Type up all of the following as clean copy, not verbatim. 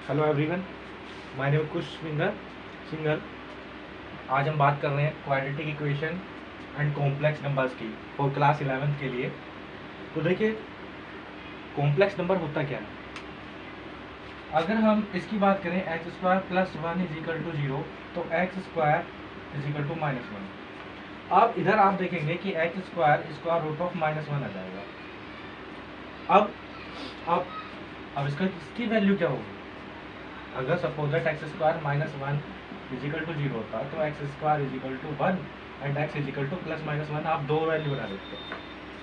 Hello everyone, my name Kush single. आज हम बात कर रहे हैं quadratic equation and complex numbers की फॉर क्लास 11 के लिए। तो देखिए, कॉम्प्लेक्स नंबर होता क्या है। अगर हम इसकी बात करें x square plus 1 is equal to 0, तो x square is equal to -1। अब इधर आप देखेंगे कि एक्स स्क्वायर रूट ऑफ -1 आ जाएगा। अब इसकी वैल्यू क्या होगी। अगर suppose that x square -1 is equal to 0 होता, तो x square is equal to 1 and x is equal to plus -1। आप दो वैल्यू बना देते हैं,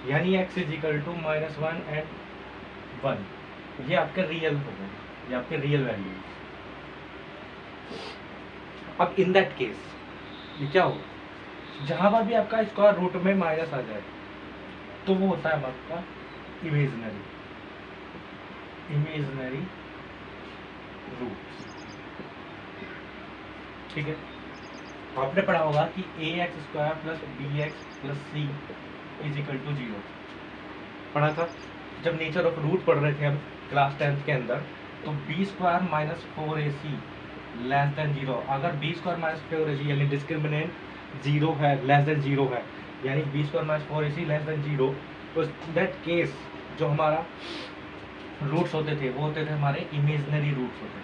यानी x is equal to -1 and 1। ये आपके रियल हो गए, ये आपके रियल वैल्यू। अब इन दैट केस ये क्या होगा, जहां पर भी आपका स्क्वायर रूट में माइनस आ जाए तो वो होता है आपका इमेजिनरी रूट। ठीक है, आपने पढ़ा होगा कि A X square plus B X plus C is equal to 0 पढ़ा था जब नेचर ऑफ रूट पढ़ रहे थे हम क्लास 10th के अंदर। तो b square minus 4ac less than 0, अगर बी स्क्वायर माइनस 4ac यानी डिस्क्रिमिनेंट 0 है, लेस देन 0 है, यानी b square minus 4ac less than 0, तो दैट केस जो हमारा रूट्स होते थे वो होते थे हमारे इमेजिनरी रूट्स होते थे।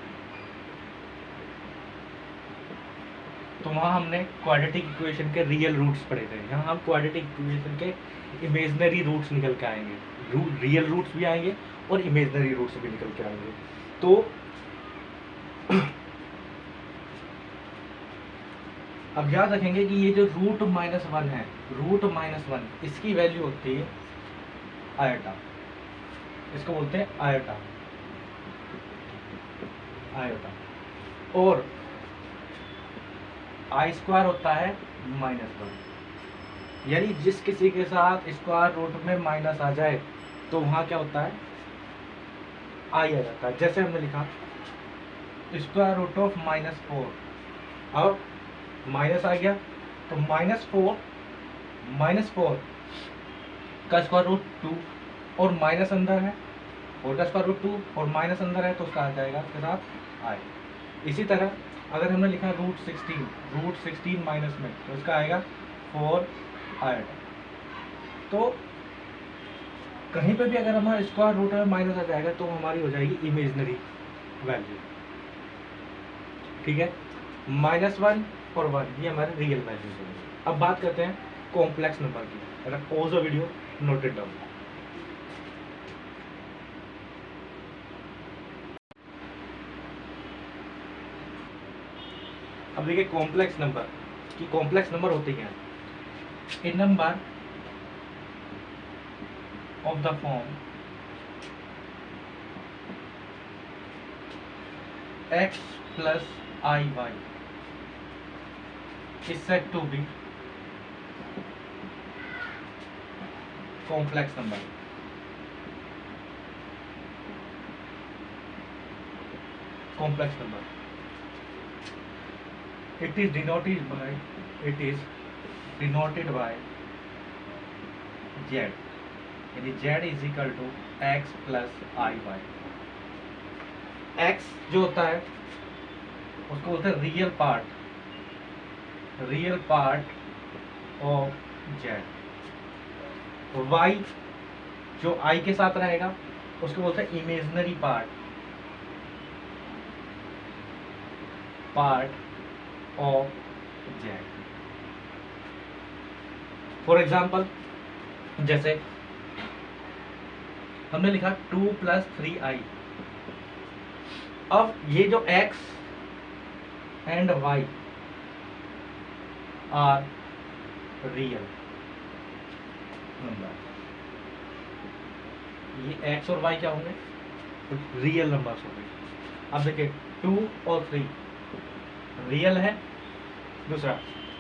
तो वहाँ हमने क्वाड्रेटिक इक्वेशन के रियल रूट्स पढ़े थे, यहाँ हम क्वाड्रेटिक इक्वेशन के इमेजिनरी रूट्स निकल के आएंगे। रियल रूट्स भी आएंगे और इमेजिनरी रूट्स भी निकल के आएंगे। तो अब याद रखेंगे कि ये जो रूट -1 है, रूट -1 इसकी वैल्यू होती है आयोटा। इसको बोलते हैं आयोटा। और आई स्क्वायर होता है -1, यानी जिस किसी के साथ स्क्वायर रूट में माइनस आ जाए तो वहां क्या होता है, आई आ जाता है। जैसे हमने लिखा स्क्वायर रूट ऑफ -4, अब माइनस आ गया तो -4 का स्क्वायर रूट 2 और माइनस अंदर है, 4 का स्क्वायर रूट 2 और माइनस अंदर है, तो उसका आ जाएगा उसके साथ आई। इसी तरह अगर हमने लिखा रूट 16 माइनस में, तो इसका आएगा 4 आयोटा। तो कहीं पे भी अगर हमारा स्क्वायर रूट में माइनस आ जाएगा तो हमारी हो जाएगी इमेजिनरी वैल्यू। ठीक है, -1 और 1 ये हमारे रियल वैल्यूज होंगे। अब बात करते हैं कॉम्प्लेक्स नंबर की। अगर pause the video, note it down. अब देखिए कॉम्प्लेक्स नंबर की कॉम्प्लेक्स नंबर होते हैं a number of the form x plus iy is said to be complex number. Complex number. It is denoted by z, यानी z is equal to x plus iy। x जो होता है उसको बोलते हैं real part of z। y जो i के साथ रहेगा उसको बोलते हैं imaginary part of z। For example, जैसे हमने लिखा 2 + 3i। अब ये जो x and y are real number, ये x और y क्या होंगे, रियल नंबर्स होंगे। अब देखिए 2 और 3 रियल है। दूसरा,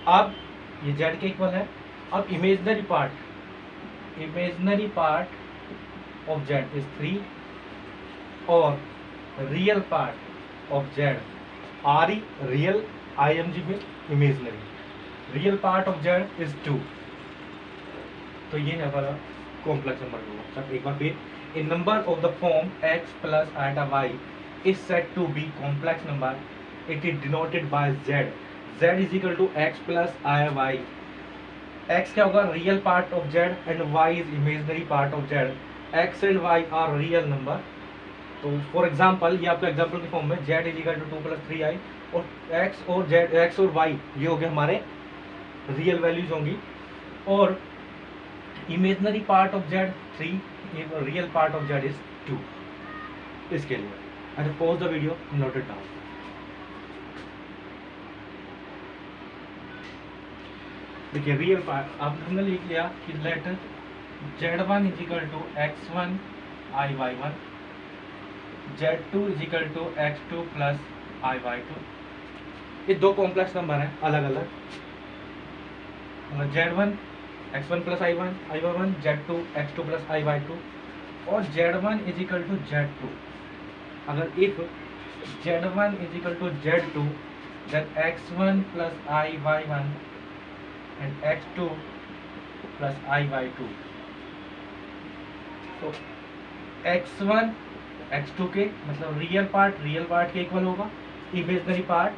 अब ये z के इक्वल है। अब imaginary part of z is 3 और real part of z R E real, IMG में imaginary. Real part of z is 2। तो ये है हमारा कॉम्प्लेक्स नंबर होगा। एक बार फिर, a number of the form x plus iota y is said to be complex number, it is denoted by z. Z is equal to x plus iy. x क्या होगा, real part of z and y is imaginary part of z. x and y are real number. तो for example, ये आपका example के form में z is equal to 2 plus 3i और x और y ये हो गए हमारे रियल वैल्यूज होंगी. और imaginary part of z 3, real part of z is 2. इसके लिए I pause the video, note it down. देखिए रियल पार्ट अब हमने लिख लिया कि let z1 is equal to x1 iy1, z2 is equal to x2 plus iy2. ये दो कॉम्प्लेक्स नंबर हैं अलग अलग. z1 x1 plus iy1, z2 x2 plus iy2 और z1 is equal to z2. अगर if z1 is equal to z2 then x1 plus iy1 and x2 plus iy2. तो x1 x2 के मतलब real part के equal होगा, imaginary part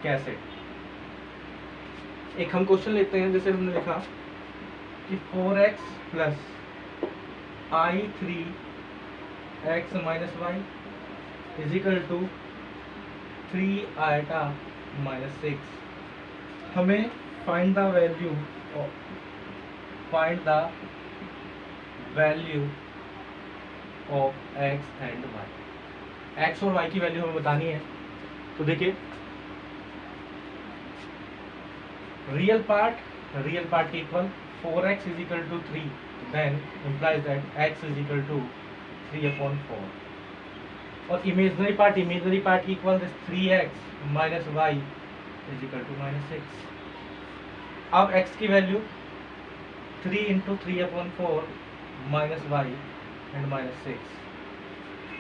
कैसे. एक हम क्वेश्चन लेते हैं, जैसे हमने लिखा कि 4x plus i3x minus y is equal to 3 iota minus 6. हमें find the value of x and y. x और y की वैल्यू हमें बतानी है. तो देखिए रियल पार्ट के equal 4x is equal to 3, then implies that x is equal to 3/4. और इमेजिनरी पार्ट की equal 3x minus y is equal to -6. अब x की value 3 into 3/4 minus y and -6.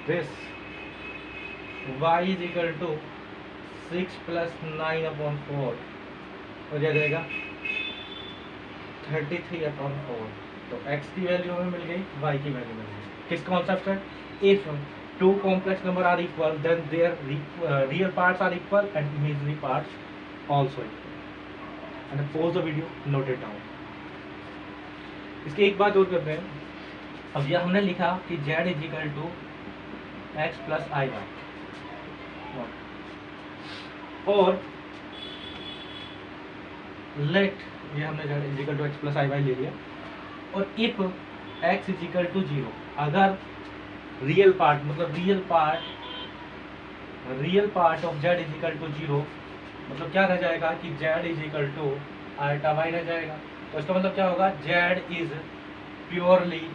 This y is equal to 6 plus 9/4 हो जाएगा 33/4. तो x की value हमें मिल गई, y की वैल्यू मिल गई. किस कॉन्सेप्ट है, if two complex number are equal then their real parts are equal and imaginary parts also equal. And pause the video, note it down. इसकी एक बात और करते हैं. अब यह हमने लिखा कि z is equal to x plus iy और लेट ये हमने z is equal to x plus iy ले लिया. और if x is equal to 0, अगर real part of z is equal to 0, मतलब क्या रह जाएगा कि z is equal to iota y रह जाएगा. तो इसका मतलब क्या होगा, z is purely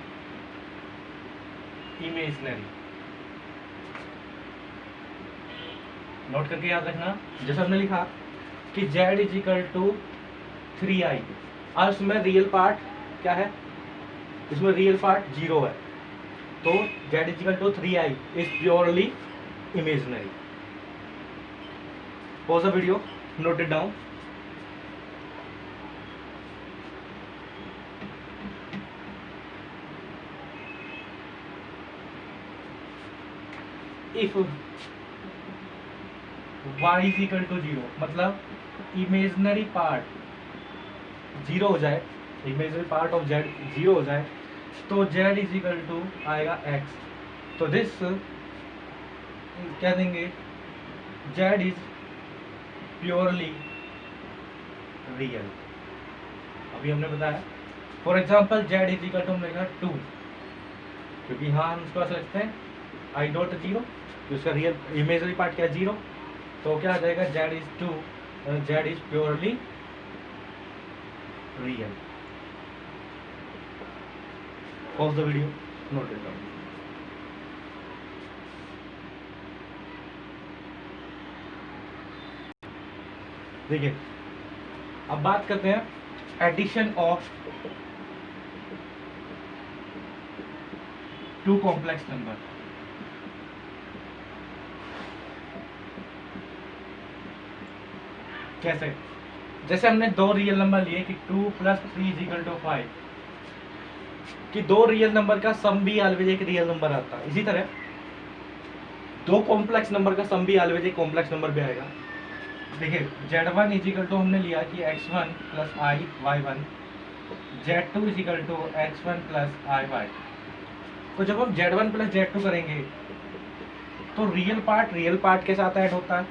imaginary. Note करके याद रखना. जैसे हमने लिखा कि z is equal to 3i और इसमें रियल पार्ट क्या है, इसमें रियल पार्ट 0 है. तो z is equal to 3i is purely imaginary. Pause the video, note it down. If y is equal to 0, मतलब इमेजिनरी पार्ट 0 हो जाए, इमेजिनरी पार्ट ऑफ z 0 हो जाए, तो z इज इक्वल टू आएगा x. तो दिस क्या देंगे, z इज प्योरली रियल. अभी हमने बताया for example z is equal to हमने लिखा 2, क्योंकि यहाँ हम इसको ऐसा लिखते हैं i डॉट 0, उसका रियल इमेजिनरी पार्ट क्या है 0. तो क्या आ जाएगा, z is 2, z is purely real. Pause the video, note it down. देखिए अब बात करते हैं addition of two complex number. कैसे, जैसे हमने दो रियल नंबर लिए कि 2 प्लस 3 इज इक्वल टू 5. कि दो रियल नंबर का सम भी ऑलवेज एक रियल नंबर आता है, इसी तरह दो कॉम्प्लेक्स नंबर का सम भी ऑलवेज एक कॉम्प्लेक्स नंबर भी आएगा। देखिए Z1 इजिकल टू हमने लिया कि x1 plus i y1, Z2 is equal to x1 plus i y। तो जब हम Z1 प्लस Z2 करेंगे तो रियल पार्ट के साथ ऐड होता है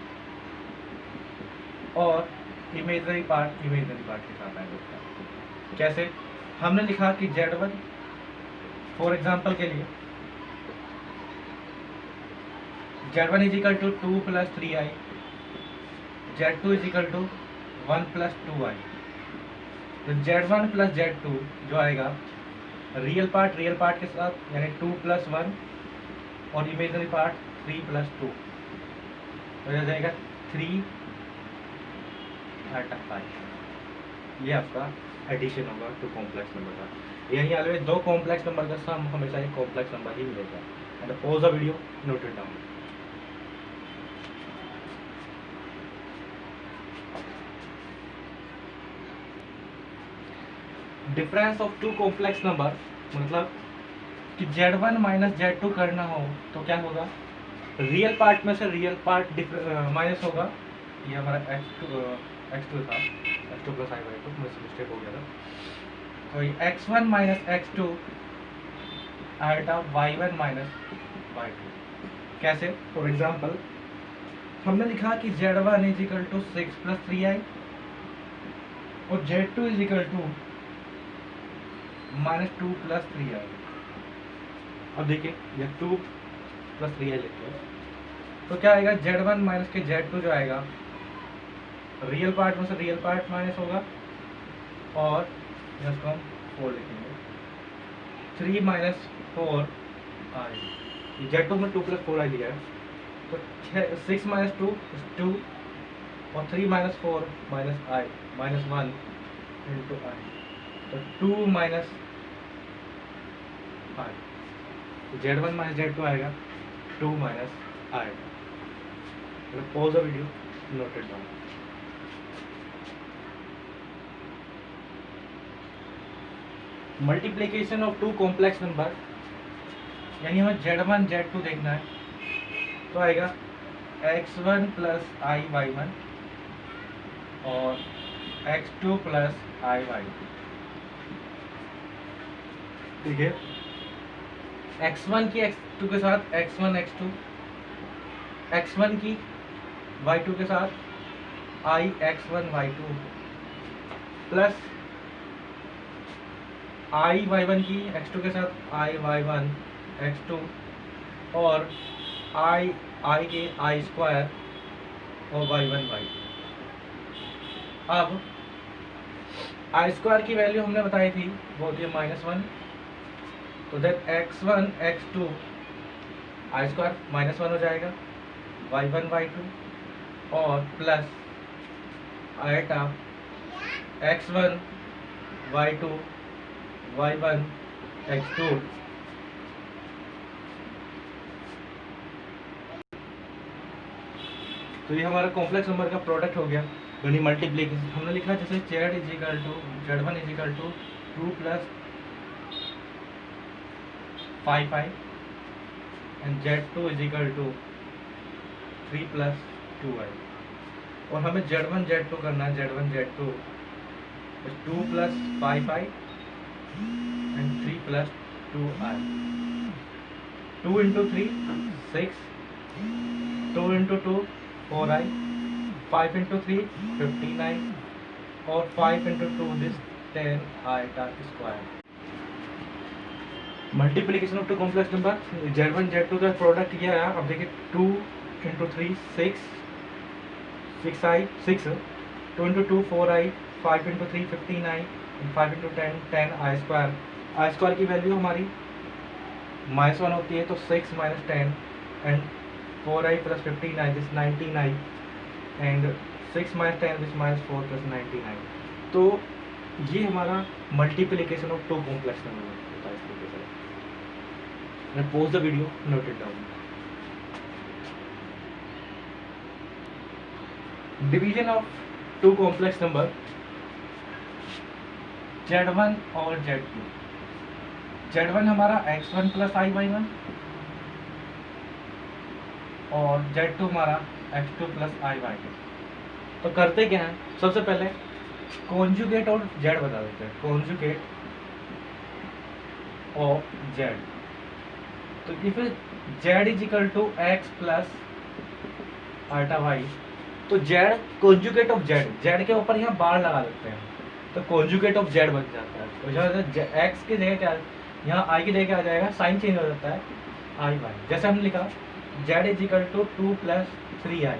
और इमेजनरी पार्ट के साथ ऐड होता है। कैसे? हमने लिखा कि Z1 फॉर एग्जांपल के लिए Z1 is equal to 2 plus 3i, Z2 is equal to 1 plus 2i। तो Z1 प्लस Z2 जो आएगा रियल पार्ट के साथ यानी 2 प्लस 1 और इमेजनरी पार्ट 3 प्लस 2, तो यह जाएगा 3 आटा 5। ये आपका एडिशन होगा टू कॉम्प्लेक्स नंबर का। यानी ऑलवेज दो कॉम्प्लेक्स नंबर का सम हमेशा एक कॉम्प्लेक्स नंबर ही मिलेगा। And pause the video, note it down. Difference of two complex number मतलब कि Z1 माइनस Z2 करना हो तो क्या होगा, रियल पार्ट में से रियल पार्ट माइनस होगा। ये हमारा x2 था, x2 प्लस आई बाई 2, मुझसे मिस्टेक हो गया था। तो ये x1 माइनस x2 आएगा y1 माइनस y2। कैसे? फॉर एग्जांपल हमने लिखा कि Z1 is equal to 6 plus 3i और Z2 is equal to minus 2 plus 3i। अब देखिए ये 2 प्लस 3i लिखते हैं तो क्या आएगा, Z1 माइनस के Z2 जो आएगा रियल पार्ट में से रियल पार्ट माइनस होगा और इसको हम 4 लिखेंगे। 3 माइनस 4i, Z2 में 2 प्लस 4i लिया है तो 6 माइनस 2 2 और 3 minus 4 minus i minus 1 into i, तो 2 minus i। Z1 minus Z2 आएगा 2 minus i। Pause the video, note it down. Multiplication of two complex number यानी हमें Z1 Z2 देखना है तो आएगा x1 प्लस आई y1 और x2 प्लस आई y2। ठीक है, x1 की x2 के साथ x1 x2, x1 की y2 के साथ i x1 y2 plus i y1 की x2 के साथ i y1 x2 और i के i स्क्वायर और y1 y2। अब i स्क्वायर की वैल्यू हमने बताई थी वो होती है -1, तो that x1 x2 i square -1 हो जाएगा, y1 y2 और प्लस आएगा x1 y2 y1 x2। तो ये हमारा कॉम्प्लेक्स नंबर का प्रोडक्ट हो गया यानी मल्टीप्लिकेशन। हमने लिखा जैसे Z1 is equal to 2 plus 5i and Z2 is equal to 3 plus 2i। और हमें Z1 Z2 करना है, Z1 Z2 2 plus 5i and 3 plus 2i। 2 into 3 6, 2 into 2 4i, 5 into 3 59 और 5 into 2 this 10i का square. Multiplication of two complex number Z1 Z2 का product ये आया। अब देखिए 2 into 3 6i 6, 2 into 2 4i, 5 into 3 15i, 5 into 10 i square. I square की value हमारी -1 होती है तो 6 minus 10 and 4i plus 15i this 19i and 6 minus 10 this -4 plus 19i। तो ये हमारा multiplication of two complex number होता है। इस तरीके से pause the video, note it down. Division of two complex number Z1 और Z2। Z1 हमारा x1 plus i Y one और Z2 हमारा x2 plus i Y to. तो करते क्या है, सबसे पहले कॉन्जुगेट और Z बता देते हैं, कॉन्जुगेट ऑफ Z। तो if Z is equal to x plus iota y, तो Z कॉन्जुगेट ऑफ Z के ऊपर यहाँ बार लगा देते हैं, तो कॉन्जुगेट ऑफ Z बन जाता है। तो यहाँ x की जगह क्या, यहाँ i की जगह क्या आ जाएगा, साइन चेंज हो जाता है आई वाई। जैसे हमने लिखा Z is equal to 2 plus 3i,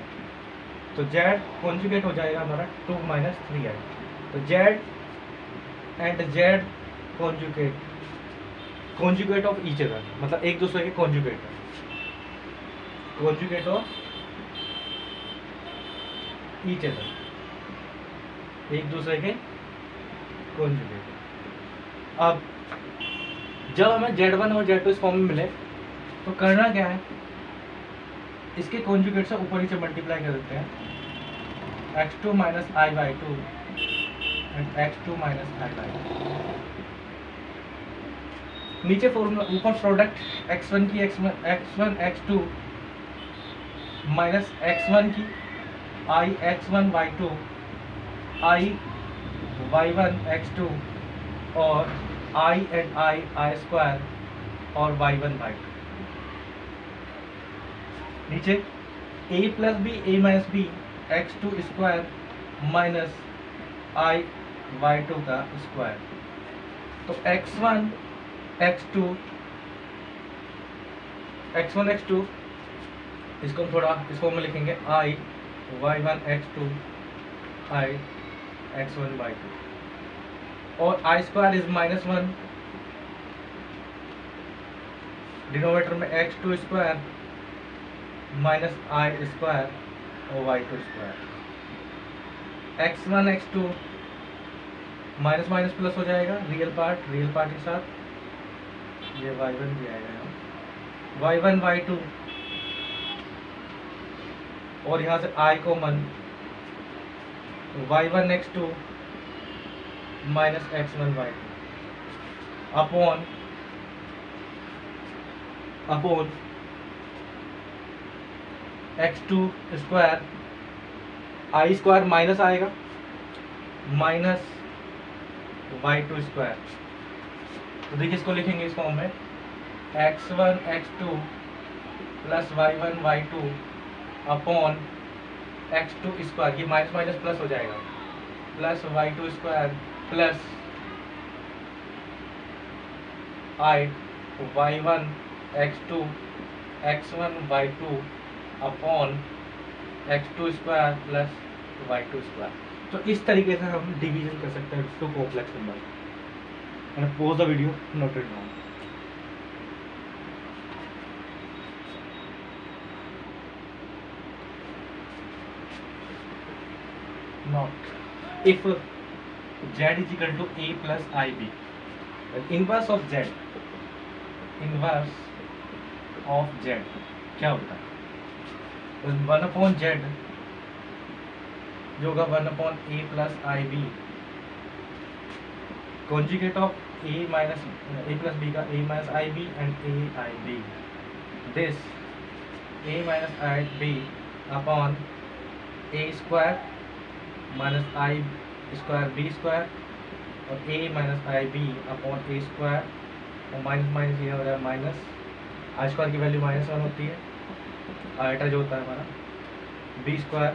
तो Z कॉन्जुगेट हो जाएगा हमारा 2 माइनस 3i। तो Z and Z conjugate, conjugate of each other, मतलब एक दूसरे के कॉन्जुगेट है, कॉन्जुगेट ऑफ ईच अदर, एक दूसरे के कॉन्जुगेट। अब जब हमें Z1 और Z2 इस फॉर्म में मिले तो करना क्या है, इसके कॉन्जुगेट से ऊपर नीचे मल्टीप्लाई कर देते हैं, x2 minus I by two and x2 minus I by two. नीचे फॉर्मूला, ऊपर प्रोडक्ट x1 की x1 x2 माइनस x1 की i x1 y2 i y1 x2 और i एंड i स्क्वायर और y1 y2। नीचे a plus b a minus b x2 square minus i y2 का square. तो x1 x2 इसको हम थोड़ा इस फॉर्म में लिखेंगे, i y1 x2 i x1 y2 और i square is minus 1, denominator में x2 square minus i square और y2 square. x1 x2 minus minus plus हो जाएगा, रियल पार्ट के साथ, ये y1 भी आएगा यहाँ, y1 y2 और यहाँ से i common, y1 x2 minus x1 y2 upon x2 square, i square minus आएगा माइनस y2 स्क्वायर। तो देखिए इसको लिखेंगे इस फॉर्म में, x1 x2 plus y1 y2 upon x2 square, ये माइनस माइनस प्लस हो जाएगा, plus y2 square plus i y1 x2 x1 y2 upon x2 square plus y2 square. तो इस तरीके से हम डिवीजन कर सकते हैं two complex number. And pause the video, note it down. Now, if z is equal to a plus ib, then inverse of z क्या होता है, तो 1/z जो होगा 1/a plus ib, conjugate of a plus b का a minus ib and a ib, this a minus ib upon a square minus i square b square और a minus i b upon a square, और minus minus ये हो रहा है minus, i square की value -1 होती है, iota जो होता है हमारा b square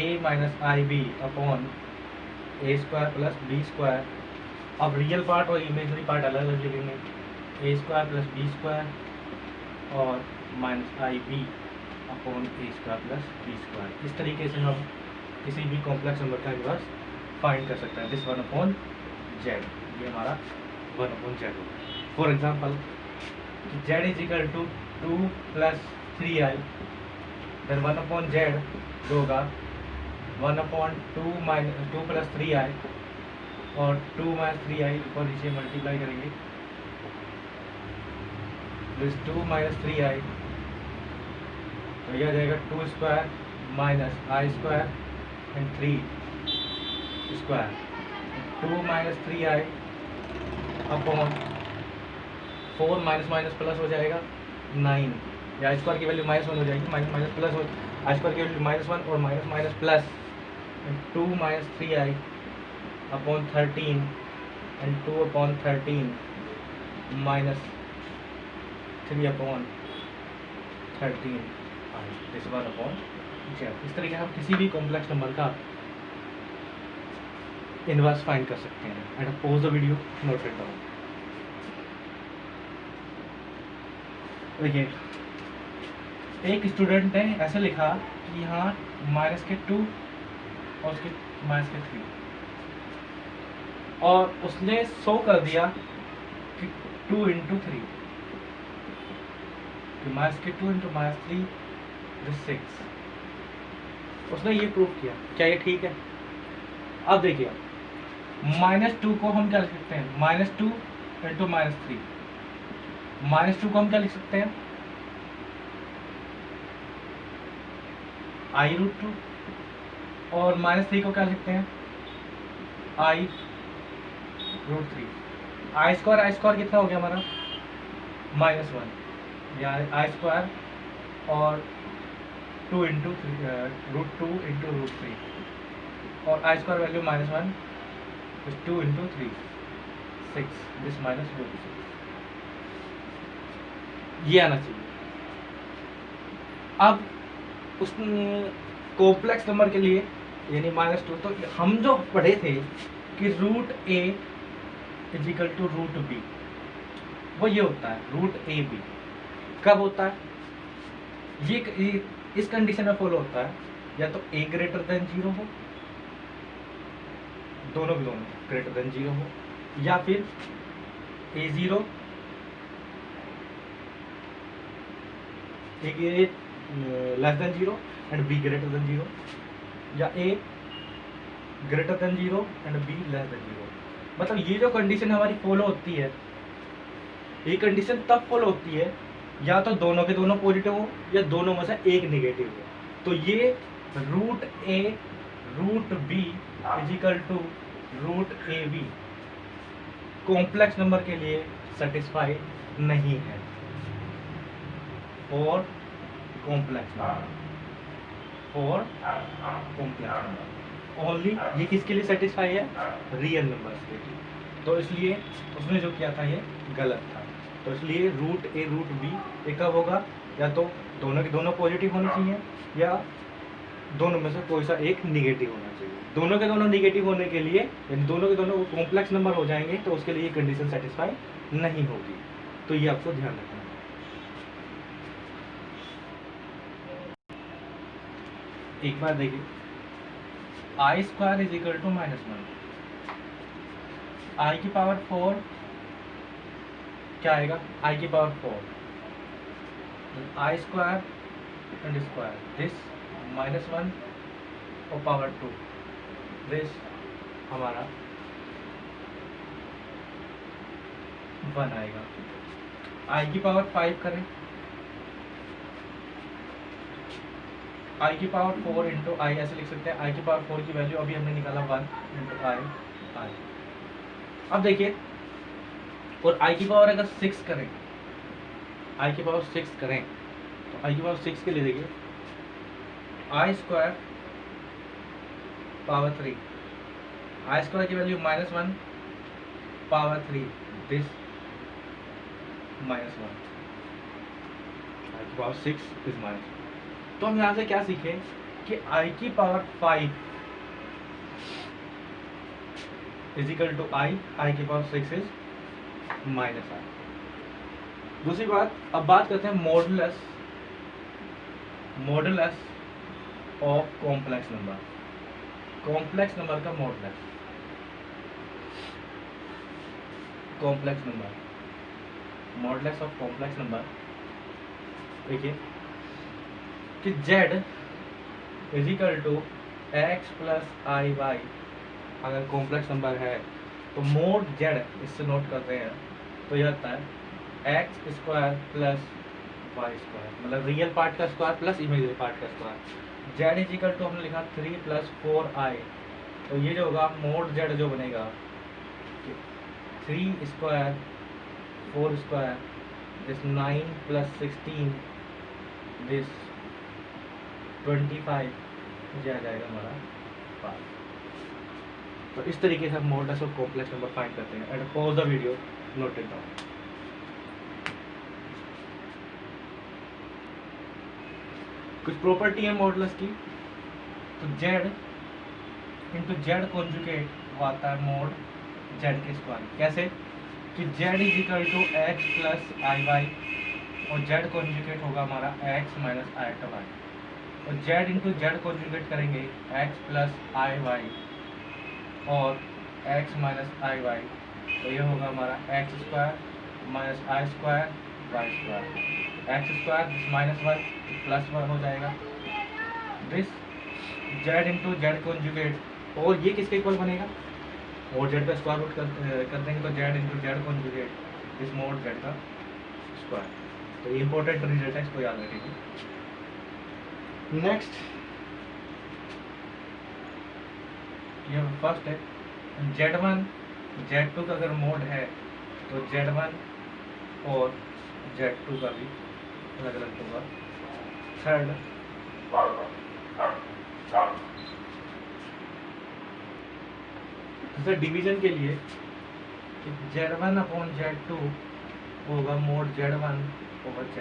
a minus i b upon a square plus b square. अब रियल पार्ट और इमेजनरी पार्ट अलग अलग लिखेंगे, a square plus b square और minus i b upon a square plus b square. इस तरीके से हम किसी भी कॉम्प्लेक्स नंबर का इनवर्स फाइंड कर सकते हैं। दिस 1/z, ये हमारा 1/z होगा। For example z is equal to 2 plus 3i, then 1/z जो होगा 1/2 प्लस 3i और 2 माइनस 3i ऊपर नीचे मल्टीप्लाई करेंगे, दिस 2 माइनस 3i, तो यह आ जाएगा 2 square minus i square and 3 square, 2 minus 3i upon 4 minus minus plus हो जाएगा 9, या आई स्क्वायर की वैल्यू -1 हो जाएगी, माइनस माइनस प्लस हो, आई स्क्वायर की वैल्यू -1 और minus minus plus 2 minus 3i upon 13 and 2 upon 13 minus 3 upon 13 this 1 upon z। इस तरीके से हम किसी भी कॉम्प्लेक्स नंबर का इनवर्स फाइंड कर सकते हैं। And pause the video, note it down. देखिए, एक स्टूडेंट ने ऐसे लिखा कि यहाँ -2 और उसके -3, और उसने शो कर दिया कि 2 × 3 -2 × -3 6। उसने ये प्रूव किया। क्या ये ठीक है? अब देखिए, -2 को हम क्या लिख सकते हैं? -2 × -3। -2 को हम क्या लिख सकते हैं? i√2। और -3 को क्या लिखते हैं? i√3। आई स्क्वायर कितना हो गया हमारा? -1, या आई स्क्वायर और 2 × √2 × √3, और आई स्क्वायर वैल्यू -1 is 2 × 3 6, दिस -√6। ये आना चाहिए। अब उस कॉम्प्लेक्स नंबर के लिए यानी -2, तो हम जो पढ़े थे कि √a = √b, वो ये होता है √ab। कब होता है? ये इस कंडीशन में फॉलो होता है, या तो a > 0 हो, दोनों के दोनों > 0 हो, या फिर a0 <0 एंड b > 0, या a > 0 एंड b <0। मतलब ये जो कंडीशन हमारी फॉलो होती है, ये कंडीशन तब फॉलो होती है या तो दोनों के दोनों पॉजिटिव हो या दोनों में से एक नेगेटिव हो। तो ये √a √b = √ab complex number के लिए सेटिस्फाइड नहीं है। और कॉम्प्लेक्स नंबर ओनली, ये किसके लिए सेटिस्फाई है? रियल नंबर्स के लिए। तो इसलिए उसने जो किया था ये गलत था। तो इसलिए √a √b ये कब होगा? या तो दोनों के दोनों पॉजिटिव होने चाहिए, या दोनों में से कोई सा एक निगेटिव होना चाहिए। दोनों के दोनों निगेटिव होने के लिए, यानी दोनों के दोनों कॉम्प्लेक्स नंबर हो जाएंगे, तो उसके लिए कंडीशन सेटिस्फाई नहीं होगी। तो ये आपको ध्यान रखना है। एक बार देखिए, आई स्क्वायर = -1, i की पावर 4 क्या आएगा? i की power 4, I square and square this -1 और पावर 2 दिस हमारा 1 आएगा। i की पावर 5 करें, i की पावर 4 × i ऐसे लिख सकते हैं। i की पावर 4 की वैल्यू अभी हमने निकाला 1 × i। अब देखिए, और i की पावर अगर 6 करें, i की पावर 6 करें, तो i की पावर 6 के लिए देखिए, आई स्क्वायर पावर 3, आई स्क्वायर की वैल्यू -1 पावर 3 दिस -1, आई की पावर 6 इज -1। तो हम यहाँ से क्या सीखे कि i की पावर 5 = i की पावर 6 इज -i। दूसरी बात, अब बात करते हैं modulus of complex number. Complex number का modulus, modulus of complex number. देखिए कि z = x + iy अगर कॉम्प्लेक्स नंबर है, तो मोड z इससे नोट करते हैं, तो यह होता है x² + y², मतलब रियल पार्ट का स्क्वायर प्लस इमेजिनरी पार्ट का स्क्वायर। z = हमने लिखा 3 + 4i, तो ये जो होगा मोड z जो बनेगा 3² 4 square, this 9 plus 16, this 25, ये आ जाएगा हमारा 5। तो इस तरीके से हम modulus of complex number find करते हैं। And pause the video, note it down. कुछ प्रॉपर्टी है मॉडुलस की, तो z इंटू जेड कॉन्जुगेट वो आता है मोड z के स्क्वायर। कैसे कि z is equal to x plus i y, और z कॉन्जुगेट होगा हमारा x minus iota y, और z इंटू जेड कॉन्जुगेट करेंगे x प्लस आई वाई और x माइनस आई वाई, तो ये होगा हमारा x square minus i square y square, x square this minus 1 plus 1 हो जाएगा, this z into z conjugate, और ये किसके इक्वल बनेगा, और z का स्क्वायर रूट कर देंगे तो z into z conjugate this mode z का स्क्वायर। तो ये इंपॉर्टेंट रिजल्ट है, इसको याद रखेंगे। नेक्स्ट ये फर्स्ट है z1 z2 का अगर मोड है तो z1 और z2 का भी अलग अलग होगा। थर्ड जैसे डिवीजन के लिए z1 अपॉन z2 होगा मोड z1 ओवर z,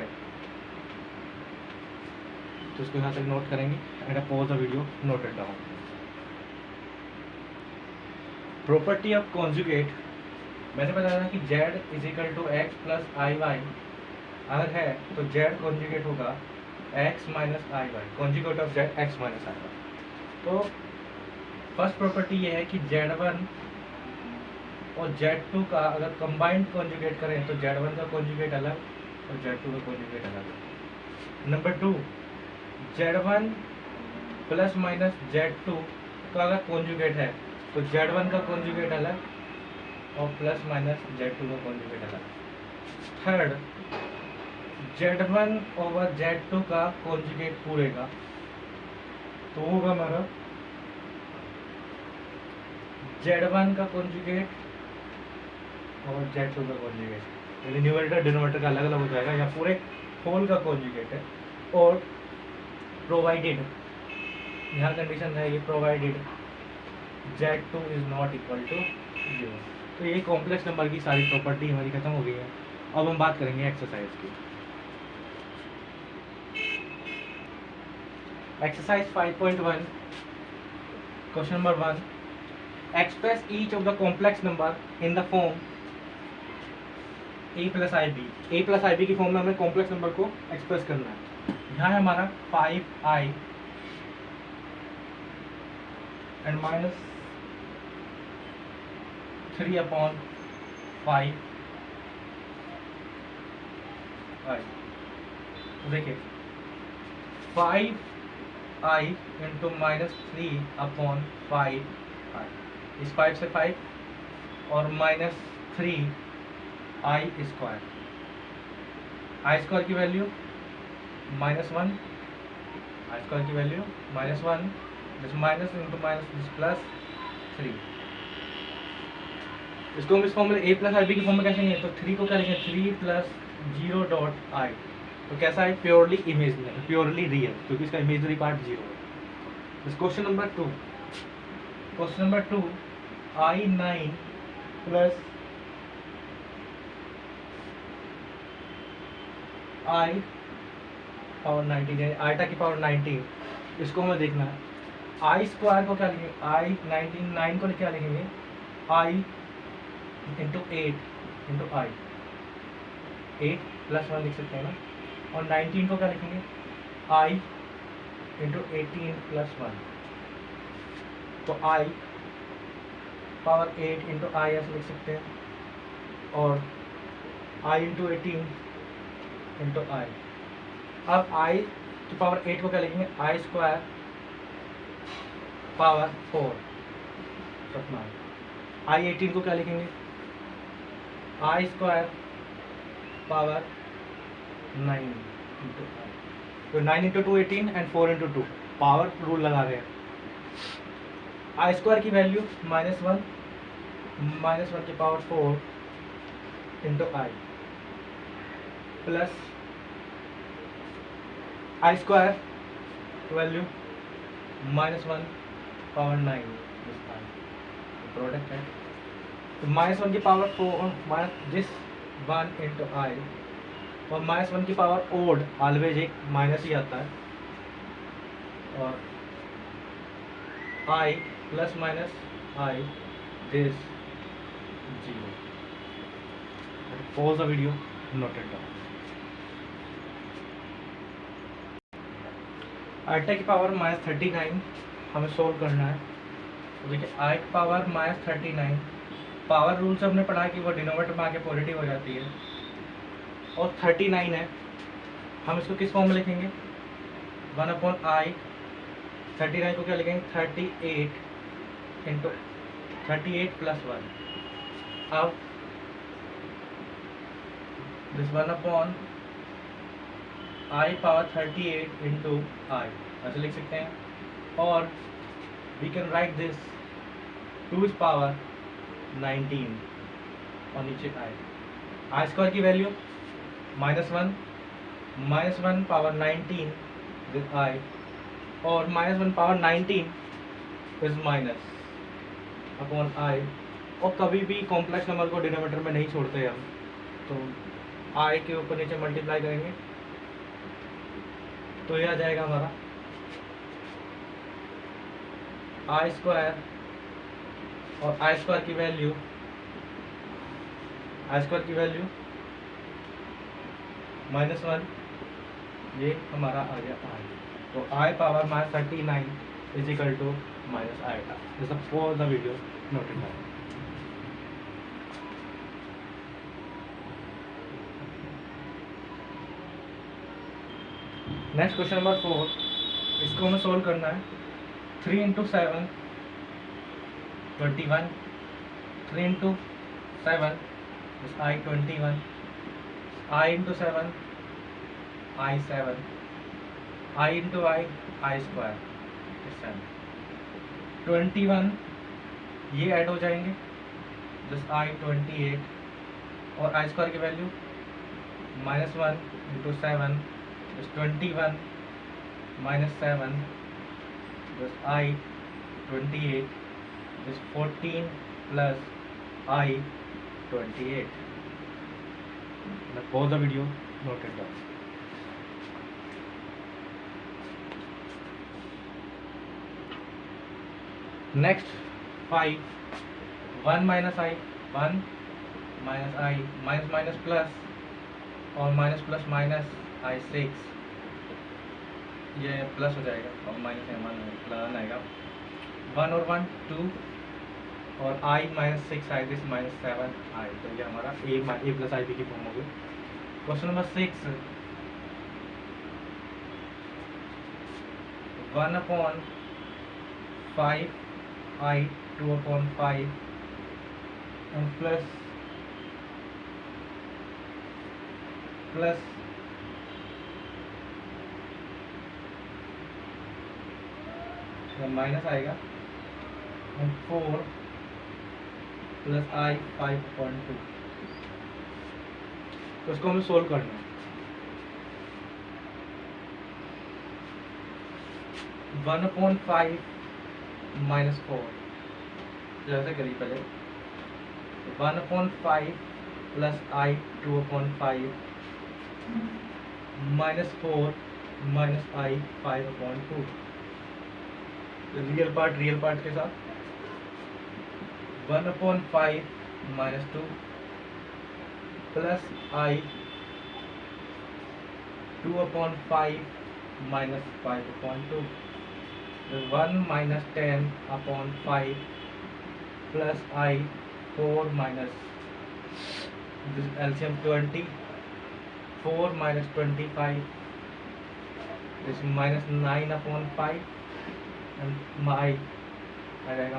तो इसको यहाँ तक नोट करेंगे। And pause the video, note it down. Property of conjugate, मैंने बताया था कि z is equal to x plus i y, अगर है तो z कॉन्जुगेट होगा x minus i y, conjugate of z x minus i y. तो first property ये है कि z1 और z2 का अगर कंबाइंड कॉन्जुगेट करें तो z1 का कॉन्जुगेट अलग और z2 का कॉन्जुगेट अलग। Number 2, z1 plus minus z2 का अगर कॉन्जुगेट है तो z1 का कॉन्जुगेट अलग और प्लस माइनस z2 का कॉन्जुगेट अलग। थर्ड, z1 ओवर z2 का कॉन्जुगेट पूरे का तो होगा हमारा z1 का कॉन्जुगेट और z2 का कॉन्जुगेट, यानी न्यूमरेटर डिनोमिनेटर का अलग अलग हो जाएगा, या पूरे होल का कॉन्जुगेट है। और प्रोवाइडेड, यहाँ कंडीशन है ये provided z2 is not equal to 0। तो ये कॉम्प्लेक्स नंबर की सारी प्रॉपर्टी हमारी खत्म हो गई है। अब हम बात करेंगे एक्सरसाइज की। Exercise 5.1, question number 1, express each of the complex number in the form a plus i b. A plus i b की फॉर्म में हमें कॉम्प्लेक्स नंबर को एक्सप्रेस करना है। यहाँ है हमारा 5i and minus 3 upon 5i। देखिए 5i into minus 3 upon 5i, इस 5 से 5 और minus 3 I square, i square की वैल्यू -1, आई स्क्वायर की value -1, this minus into minus this plus 3। इसको हम इस फॉर्म में ए प्लस आई बी की फॉर्म में कैसे लिखेंगे, तो 3 को क्या लिखेंगे 3 प्लस 0 डॉट आई, तो कैसा है प्योरली इमेजनरी, प्योरली रियल, क्योंकि इसका इमेजनरी पार्ट 0 है। इस question number 2, question number 2, i9 plus i power 19, iota की पावर 19, इसको हमें देखना है। आई स्क्वायर को क्या लिखेंगे, आई 9 को क्या लिखेंगे, आई इंटू 8 इंटू आई, 8 प्लस 1 लिख सकते हैं ना, और 19 को क्या लिखेंगे, आई इंटू 18 प्लस 1, तो आई पावर 8 इंटू आई ऐसे लिख सकते हैं, और आई इंटू 18 इंटू आई। अब आई की पावर 8 को क्या लिखेंगे, आई स्क्वायर पावर 4 सपना। आई 18 को क्या लिखेंगे, आई स्क्वायर पावर 9 इंटू आई, तो 9 into 2 18 and 4 into 2 power rule लगा रहे हैं। आई स्क्वायर की वैल्यू -1 की पावर 4 इंटू आई, प्लस आई स्क्वायर वैल्यू -1 पावर 9 प्रोडक्ट है। तो -1 की पावर 4 दिस 1 इंटू आई, और -1 की पावर ओड ऑलवेज एक माइनस ही आता है, और I plus minus I this 0। Pause the video, note it down. Iota की पावर -39 हमें सोल्व करना है। तो देखिए आई की पावर -39, पावर रूल से हमने पढ़ा कि वो डिनोमिनेटर में आके पॉजिटिव हो जाती है, और 39 है। हम इसको किस फॉर्म में लिखेंगे? 1/i। 39 को क्या लिखेंगे? 38 इंटू 38 + 1। अब दिस 1/i पावर 38 इंटू आई ऐसे लिख सकते हैं, और we can write this 2 is power 19 और नीचे आई स्क्वायर की वैल्यू -1 पावर 19 विद आई, और -1 power 19 is minus upon i. और कभी भी कॉम्प्लेक्स नंबर को डिनोमिनेटर में नहीं छोड़ते हम, तो आई के ऊपर नीचे मल्टीप्लाई करेंगे तो ये आ जाएगा हमारा आई स्क्वायर, और आई स्क्वायर की वैल्यू -1, ये हमारा आ गया आई। तो I power -39 is equal to -i। This is for the video, note it down. Next question number 4, इसको हमें सोल्व करना है। 3 into 7 21, 3 into 7 is I 21, I into 7 I 7, I into I square 7। 21 ये add हो जाएंगे, just I 28, और आई square की value -1 into 7 is 21 minus 7 plus I 28 is 14 plus I 28. Now pause the video, note it down. Next 5, 1 minus I, 1 minus I, minus plus, और minus plus minus आई 6, ये plus हो जाएगा, और minus plus आएगा। 1 और 1 2, और आई -6 आई दिस -7 आई, तो ये हमारा ए प्लस आई बी की फॉर्म हो गई। Question number 6, 1/5 I 2/5 and plus minus आएगा, 4 प्लस आई 5/2। तो इसको हमें सोल्व करना है। 1/5 -4 जैसे करिए पहले, 1/5 प्लस आई 2/5 -4 माइनस आई 5/2। रियल पार्ट के साथ 1/5 -2 प्लस आई 2/5 -5/2, 1 - 10/5 प्लस आई 4 माइनस एलसीएम 20, 4 - 25 इस -9/5 एंड आई आ जाएगा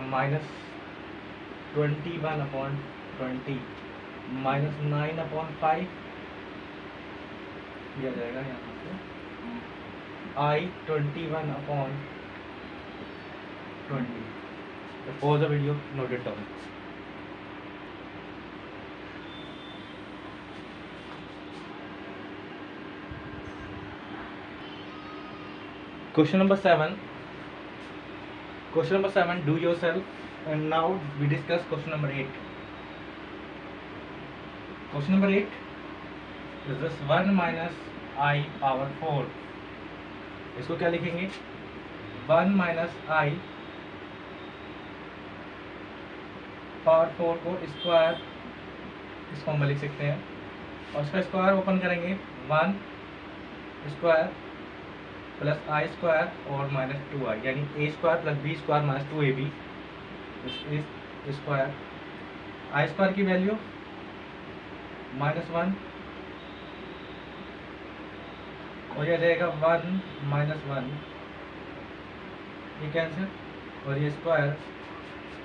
-21/20 -9/5, ये आ जाएगा यहाँ से आई 21/20। Pause the video, note it down. Question number 7. Question number 7, do yourself. And now we discuss question number 8. Question number 8 is this 1 minus I power 4. इसको क्या लिखेंगे? 1 minus I power 4 को स्क्वायर इस फॉर्म में लिख सकते हैं, और उसका स्क्वायर ओपन करेंगे 1 स्क्वायर प्लस आई स्क्वायर और माइनस 2i, यानी a square plus b square minus 2ab square. I square की वैल्यू -1 और यह रहेगा 1 -1, ये कैंसिल, और ये स्क्वायर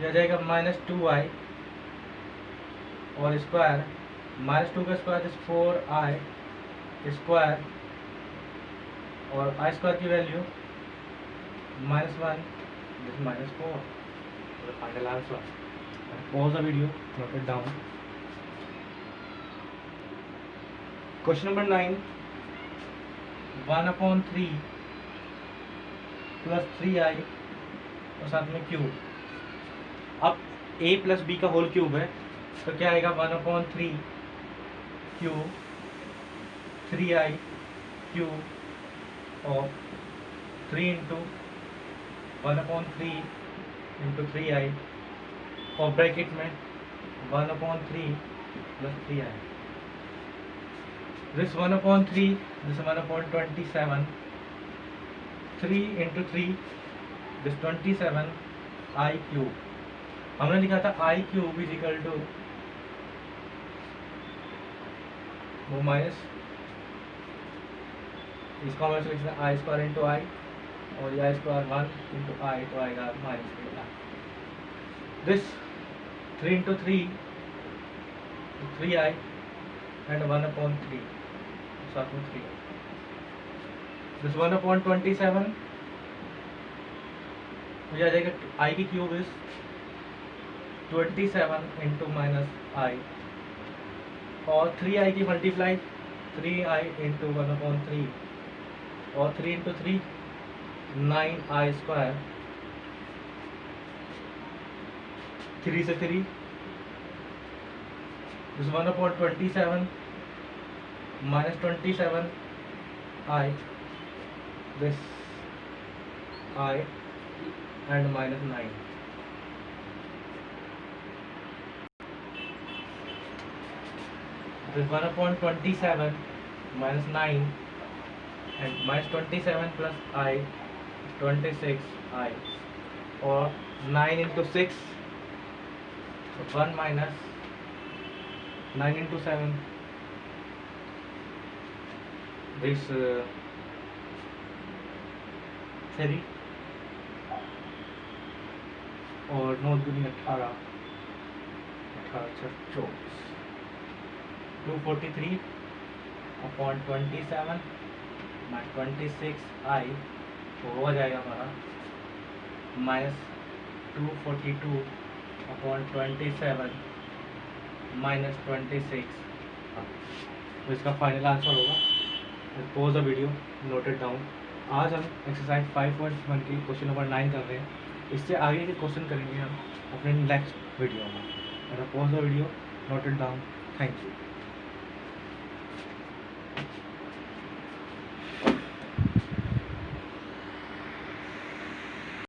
यह जाएगा -2i और स्क्वायर -2 का स्क्वायर इज 4i स्क्वायर, और आई स्क्वायर की value -1 this -4, the final answer. Pause the video, note it down. Question number 9, 1/3 plus 3i और साथ में क्यूब। अब a प्लस b का होल क्यूब है तो क्या आएगा? 1/3 क्यूब 3i क्यूब और 3 इंटू 1/3 इंटू 3i और ब्रैकेट में 1/3 plus 3i। This 1/3 this 1/27, 3 into 3 this 27i cube. हमने लिखा था i cube is equal to वो माइनस इसका हमें लिखना आई स्क्वायर इंटू आई और आई स्क्वायर 1 इंटू आई तो आएगा -3i। This 3 into 3 3i and 1/3 साथ में 3i। दिस 1/27 मुझे आ जाएगा आई की क्यूब इज 27 इंटू -i और 3i की मल्टीप्लाई 3i इंटू 1/3 और 3 इंटू 3 9i स्क्वायर, 3 से 3 this 1/27 -27i this I and -9। This 1/27 -9 and -27 plus I 26i or 9 into 6 1 minus 9 into 7 this 3 और 9 दूनी 18 24 243 upon 27 माइनस 26i तो हो जाएगा हमारा -242 अपॉन 27 -26। तो इसका फाइनल आंसर होगा। Pose the video, note it down. आज हम एक्सरसाइज 5.1 की क्वेश्चन नंबर 9 कर रहे हैं। इससे आगे के क्वेश्चन करेंगे हम अपने नेक्स्ट वीडियो में। Pose the video, note it down. Thank you.